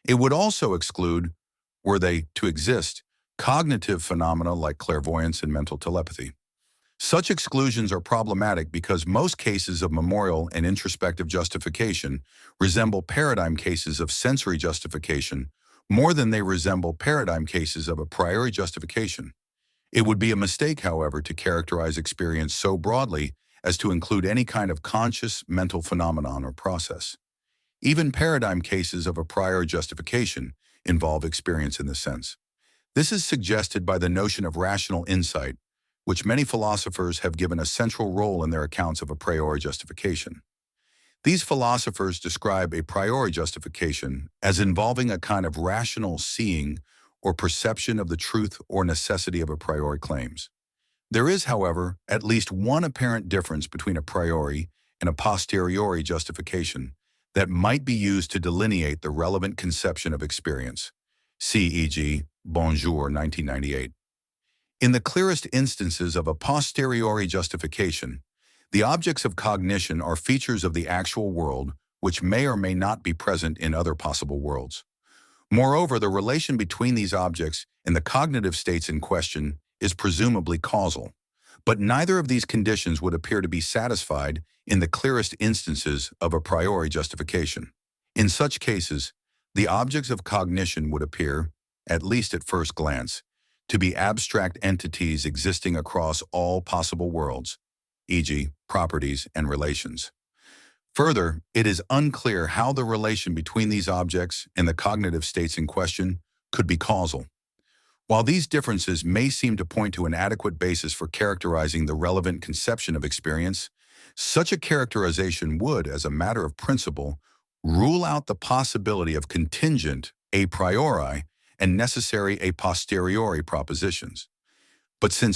It would also exclude, were they to exist, cognitive phenomena like clairvoyance and mental telepathy. Such exclusions are problematic because most cases of memorial and introspective justification resemble paradigm cases of sensory justification more than they resemble paradigm cases of a priori justification. It would be a mistake, however, to characterize experience so broadly as to include any kind of conscious mental phenomenon or process. Even paradigm cases of a prior justification involve experience in this sense. This is suggested by the notion of rational insight, which many philosophers have given a central role in their accounts of a priori justification. These philosophers describe a priori justification as involving a kind of rational seeing or perception of the truth or necessity of a priori claims. There is, however, at least one apparent difference between a priori and a posteriori justification that might be used to delineate the relevant conception of experience. See e.g. Bonjour, 1998. In the clearest instances of a posteriori justification, the objects of cognition are features of the actual world which may or may not be present in other possible worlds. Moreover, the relation between these objects and the cognitive states in question is presumably causal, but neither of these conditions would appear to be satisfied in the clearest instances of a priori justification. In such cases, the objects of cognition would appear, at least at first glance, to be abstract entities existing across all possible worlds, e.g., properties and relations. Further, it is unclear how the relation between these objects and the cognitive states in question could be causal. While these differences may seem to point to an adequate basis for characterizing the relevant conception of experience, such a characterization would, as a matter of principle, rule out the possibility of contingent a priori and necessary a posteriori propositions. But since